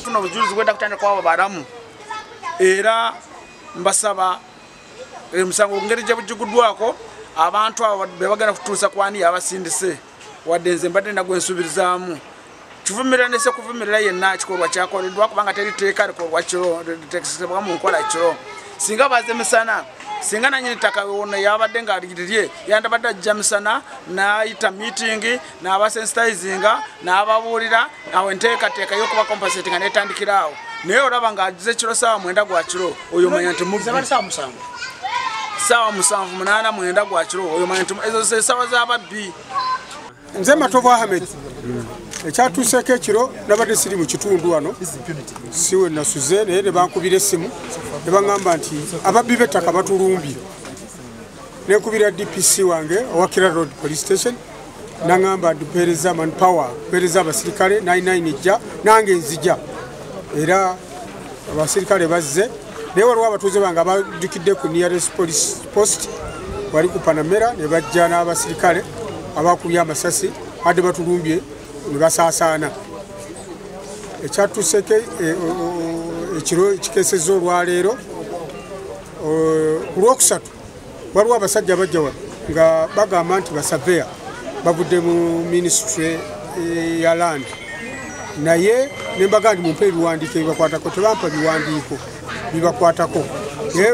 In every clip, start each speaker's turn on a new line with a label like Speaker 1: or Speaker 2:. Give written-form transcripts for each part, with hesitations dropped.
Speaker 1: Tuna ujuzi kwenda kutana kwa baramu era mbasaba musango ngeri jabujugudwako abantu abo bebagana kutusa kwani abasindise wadenze mbade ndagwensubirizamu tuvumirane se kuvumirira yenna kikorwa kyakoledwa kubanga teri teka ko kiro tekisebwa mu nkola kiro singa bazemisana singa nanyini takawona yabadde ngaligirie yandabadde jamisana na ita meeting na abasensitizinga na ababulira awe nteka teka yokuba compensating and etandikirawo naye olaba ngagize kiro sawa mwenda gwa kiro oyo manya nti mu sawa musanvu munana mwenda gwa kiro oyo manya nti ezo sawa za babbi
Speaker 2: nze Matovu Ahmed ekyatuseko ekiro nabadde siri mu kitundu wano siwe nasuze naye ne bankubira essimu ne baŋŋamba nti ababbi b'ettaka batulumbye nenkubira DPC wange owa Kira Road Police Station naŋŋamba ndupeereza manpower peereza abasirikale 99 ejja nange nzija era abasirikale bazze naye waliwo abatuuze bange abadukidde ku nearest police post wali ku Panamera ne bajja n'abasirikale abakubye amasasi ate batulumbye ne basaasaana ekyatuseke ekiro ekikeesezza olwaleero ku lwokusatu waliwo abasajja bajja wano nga bagamba nti basaveya bavudde mu ministry ya land naye ne mbaga nti mumpe ebiwandiiko ebibakwatako tebampa biwandiiko bibakwatako naye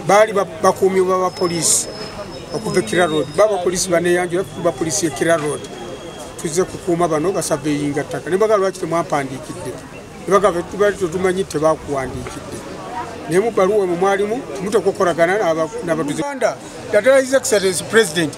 Speaker 2: baali bakuumi b'abapoliisi okuva Kira Road baba police baneyanjula kuba police ya Kira Road tuze kukuuma bano basabeyinga ttaka ne baga lwaki temwampandiikidde ne baga tumanyi tebakuwandiikidde naye mu baluwa mu mwalimu mutokokoragana n'abatuze ddala His Excellency President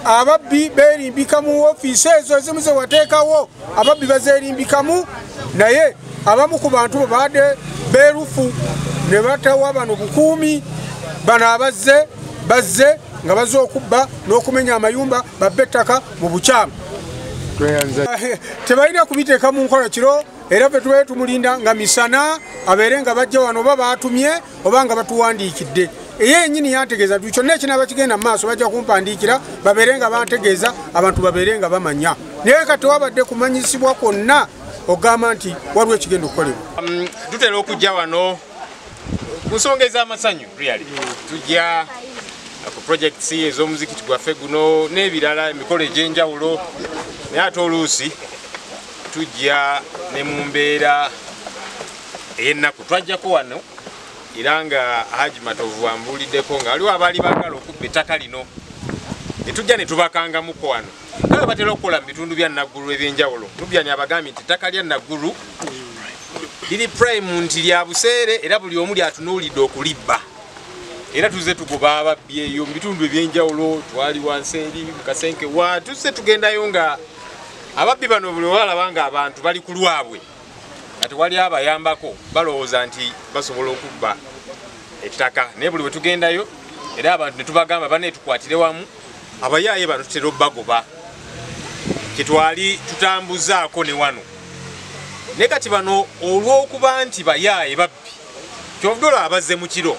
Speaker 2: ababbi beerimbika mu ofiisi ezo ezimu ze wateekawo ababbi bazeerimbikamu naye abamu ku bantu baabadde beerufu ne batawa bano bukuumi bano bazze nga bazze okubba n'okumenya amayumba babbe ettaka mu bukyamu tebalina kubiteeka mu nkola kiro era ffe tubaye tumulinda nga misana abeere nga bajja wano oba baatumye oba nga batuwandiikidde ye yennyini yantegeeza kyonna ekinaaba kigenda mu maaso bajja kumpandiikira babeere nga bantegeeza abantu babeere nga bamanya naye kati wabadde kumanyisibwa kwonna ogamba nti waliwo ekigenda okukolebwa
Speaker 3: tutera okujja wano ku nsonga ez'amasanyu really tujja ku projects ez'omuzikiti gwaffe guno n'ebirala emikolo egy'enjawulo naye ate oluusi tujja ne mu mbeera ey'ennaku twajjako wano era nga Haji Matovu ambuuliddeko nga waliwo abaali baagala okubba ettaka lino ne tujja ne tubakangamuko wano kale batera okukola mu bitundu bya Naggulu eby'enjawulo tubyani abagambye nti ettaka lya Naggulu liri prime nti lya buseere era buli omu lyatunuulidde okulibba era tuze tugoba ababbi eyo mu bitundu eby'enjawulo twali wansi eri mu Kasenke wa tuze tugendayo nga ababbi bano buli balaba nga abantu bali ku lwabwe ati wali abayambako balowooza nti basobola okubba ettaka naye buli bwe tugendayo era abantu ne tubagamba baneetukwatire wamu abayaaye bano tutera obbagoba kyetwali tutambuzaako ne wano naye kati bano olw'okuba nti bayaaye babbi kyovudde olaba bazze mu kiro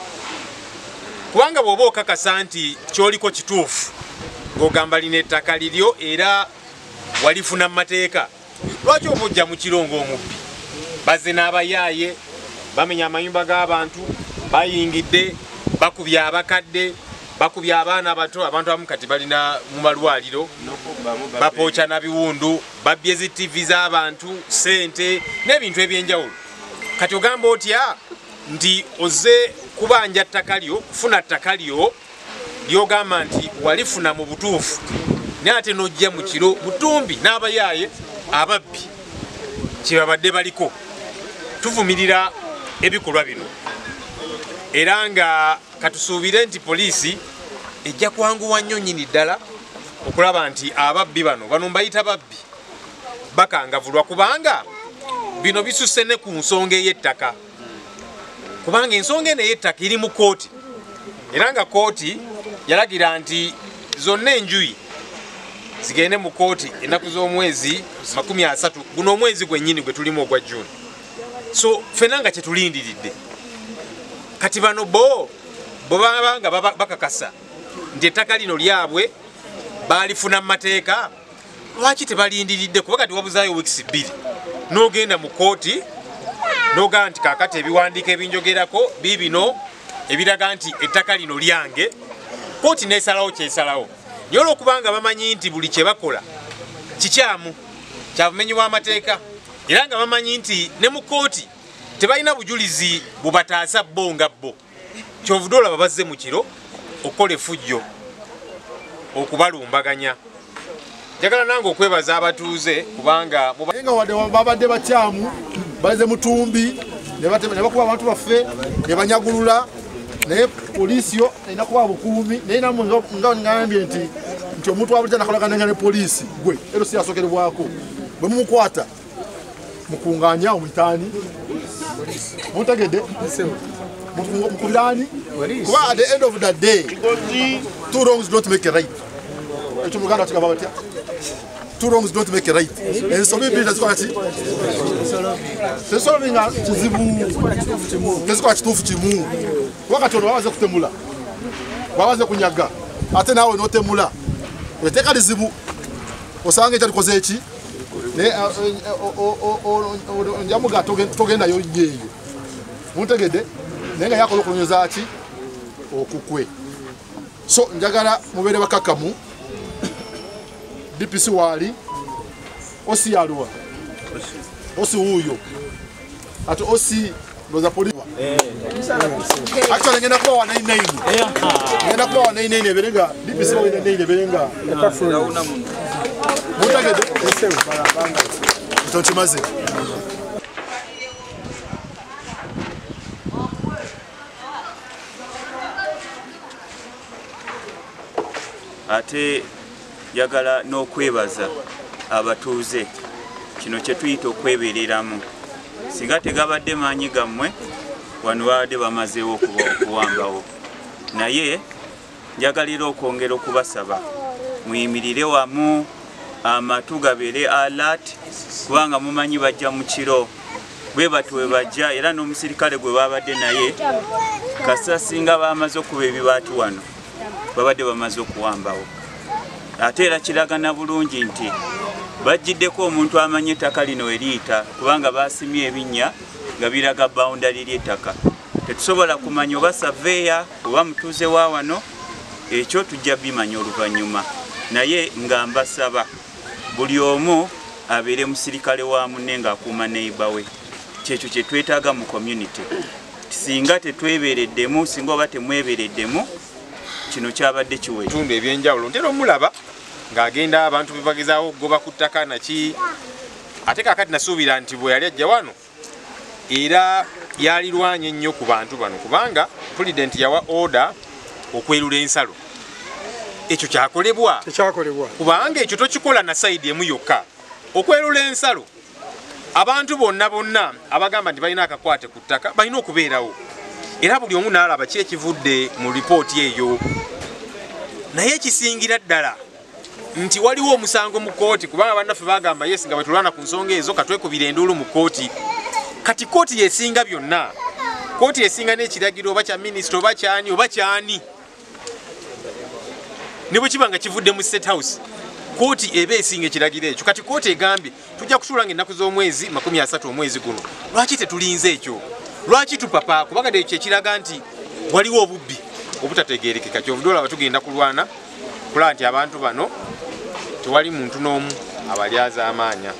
Speaker 3: kubanga bw'oba okakasa nti kyoliko kituufu ng'ogamba lina ettaka liryo era walifuna mu mateeka lwaki oba ojja mu kiro ng'omubbi bazze n'abayaaye bamenya amayumba g'abantu bayingidde bakubye abakadde bakubye abaana abato abantu abamu kati balina mu malwaliro bapooca na biwundu babbye zi TV z'abantu ssente n'ebintu eby'enjawulo kati ogamba otya nti ozze kubanja ttaka lyo kufuna ttaka lyo lyogamba nti walifuna mu butuufu naye ate n'ojja mu kiro butumbi n'abayaaye ababbi kyebabadde baliko tuvumirira ebikolwa bino era nga katusuubire nti poliisi ejja kwanguwa nnyo nnyini ddala okulaba nti ababbi bano mbayita babbi bakangavulwa kubanga bino bisusse ne ku nsonga ey'ettaka kubanga ensonga eno ey'ettaka iri mu kooti era nga kooti yalagira nti zonna enjuyi zigende mu kooti ennaku z'omwezi 30 guno omwezi gwennyini gwe tulimu ogwa June so ffenna nga kyetulindiridde kati bano bo baba nga bakakasa nti ettaka lino lyabwe balifuna mu mateeka lwaki tebalindiridde kuba kati wabuzaayo weeks 2 n'ogenda mu kooti n'ogaa nti kaakati ebiwandiiko ebinjogerako biibino ebiraga nti ettaka lino lyange kooti n'esalawo kyesalawo naye olw'okubanga bamanyi nti buli kye bakola kikyamu kya bumenyi bw'amateeka era nga bamanyi nti ne mu kooti tebalina bujulizi bubataasa bo nga bo kyovudde olaba bazze mu kiro okukola effujjo okubalumbaganya. Njagala nange okwebaza abatuuze kubanga
Speaker 4: nga wadde babadde bakyamu baze mutumbi ne bakuba abantu baffe ne banyagulula naye poliisi yo erina kuba bukuumi naye namwe nga ngambye nti omuntu wabulija nakolagana ne poliisi gwe ero si yasokerwako bwe mumukwata mukunganya omwitaani mutegedde mukubiraani kuba at the end of the day two wrongs don't make a right. Ekyo muganda kigamba batya? Two wrongs don't make a right. Ensobi bbiri tezikola ki? Tezisolvinga kizibu, tezikola kituufu kimu. Kuba kati ono babaze kutemula, babaze kunyaga, ate naawe n'otemula. Etteeka lizibu, osanga ekyo likoze eki? Njamuga togendayo yeeyo. Muntegedde? Naye nga yakola okulonyoza ki? Okukwe. So njagala mubeere bakakamu. DPC wali osi yaluwa osi huyo ati osi loza polisi actually ngenda kwa wana inaini ngenda kwa wana inaini berenga DPC wa inaini berenga mutagede tonchimaze
Speaker 5: ate yagala n'okwebaza abatuuze kino kye tuyita okwebereramu singa tegabadde maanyi gammwe wano babadde bamazeewo okuwambawo naye njagalira okwongera okubasaba muyimirire wamu amatu gabeere alert kubanga mumanyi bajja mu kiro bwe batu we bajja era n'omusirikale gwe babadde naye kasa singa bamaze okuba ebibaatu wano babadde bamaze okuwambawo ate era kiragana bulungi nti bajiddeko omuntu amanye ettaka lino eriyita kubanga basimye ebinnya nga biraga boundary ly'ettaka tetusobola kumanya oba saveya oba mutuuze wa wano ekyo tujja bimanya oluvannyuma naye nga mbasaba buli omu abeere musirikale wa munne ng'akuuma neighbor we kyekyo kye twetaaga mu community singa tetwebeereddemu singa oba temwebeereddemu kino kyabadde kiwe
Speaker 3: tundu ebyenjawulo ntera omulaba ng'agenda abantu bebagezaawo okugoba ku ttaka naki ate kaakati nasuubira nti bwe yali ajja wano era yalirwanye ennyo ku bantu bano kubanga pulidenti yawa order okwerula ensalo ekyo kyakolebwa kubanga ekyo tokikola na sayidi emu yokka okwerula ensalo abantu bonna abagamba nti balina akakwate ku ttaka balina okubeerawo era buli omu n'alaba ki ekivudde mu lipooti eyo naye ekisingira ddala nti waliwo omusango mu kooti kubanga bannaffe bagamba yes nga bwetulwana ku nsonga ezo katwekubira enduulu mu kooti kati kooti yesinga byonna kooti yesinga n'ekiragiro oba kya minisita oba kyani ne bwe kiba nga kivudde mu state house kooti eba esinga ekiragiro ekyo kati kooti egambye tujja kusuula nga ennaku z'omwezi 30 omwezi guno lwaki tetulinze ekyo lwaki tupapa kubanga ekyo ekiraga nti waliwo obubbi obutategeerekeka kyovudde olaba tugenda kulwana kulaba nti abantu bano tewali muntu n'omu abalyaza amaanya.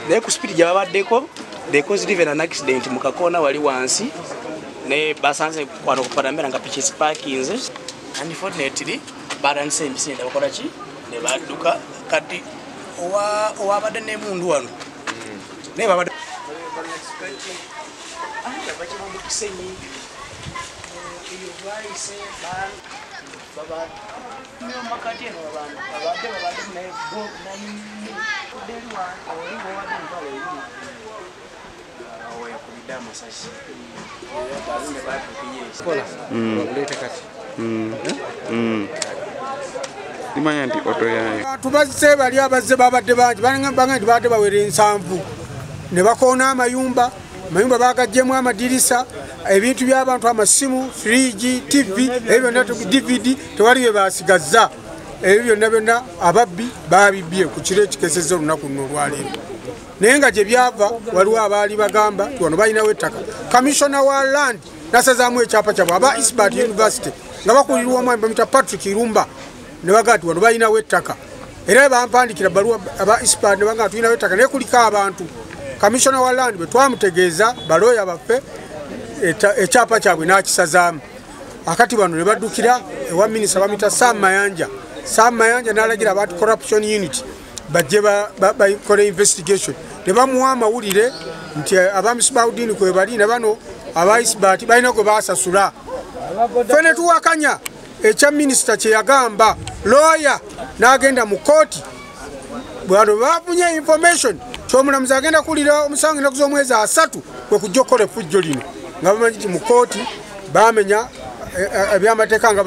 Speaker 6: naye ku spidi gye babaddeko they caused even an accident mu kakoona wali wansi ne basanze kwano kuparamera nga piki zipakinze unfortunately baranise emisinde bakola ki ne badduka kati owabadde n'emundu wano naye babadde
Speaker 5: Nimanya nti oto yayo
Speaker 2: tubazze bali abazze babadde bangi banga nti badde bawera 7 ne bakoona amayumba bagaggyemu amadirisa ebintu by'abantu amasimu firiji tv ebyo byonna dvd tewali bye basigaza ebyo byonna ababbi babibye ku kiro ekikeseza olunaku luno olwaleero naye nga gye byava waliwo abaali bagamba wano balinawo ettaka kamishona wa land nasazaamu ekyapa kyabwe aba Eastbat University nga bakulirwa omwami bamuyita Patrick Irumba ne bagaa nti wano balinawo ettaka era bampandikira baluwa aba Eastbat ne bagaa tulinawo ettaka naye kuliko abantu kamishona wa land bwe twamutegeeza balooya baffe ekyapa kyabwe n'akisazaamu akati bano ne baddukira ewa minisita bamuyita Sam Mayanja n'alagira abantu corruption unit bajje bakole investigation ne bamuwa amawulire nti abamisbawudini kwe bali ne bano aba Eastbat balina gwe basasula fene tuwakanya ekya minisita kye yagamba lawyer n'agenda mu kooti bwano bafunye information ky'omulamuzi agenda kulira omusango ennaku z'omwezi 3 kwe kujja okukola effujjo lino nga bamanyi nti mu kooti bamenya ebyamateeka nga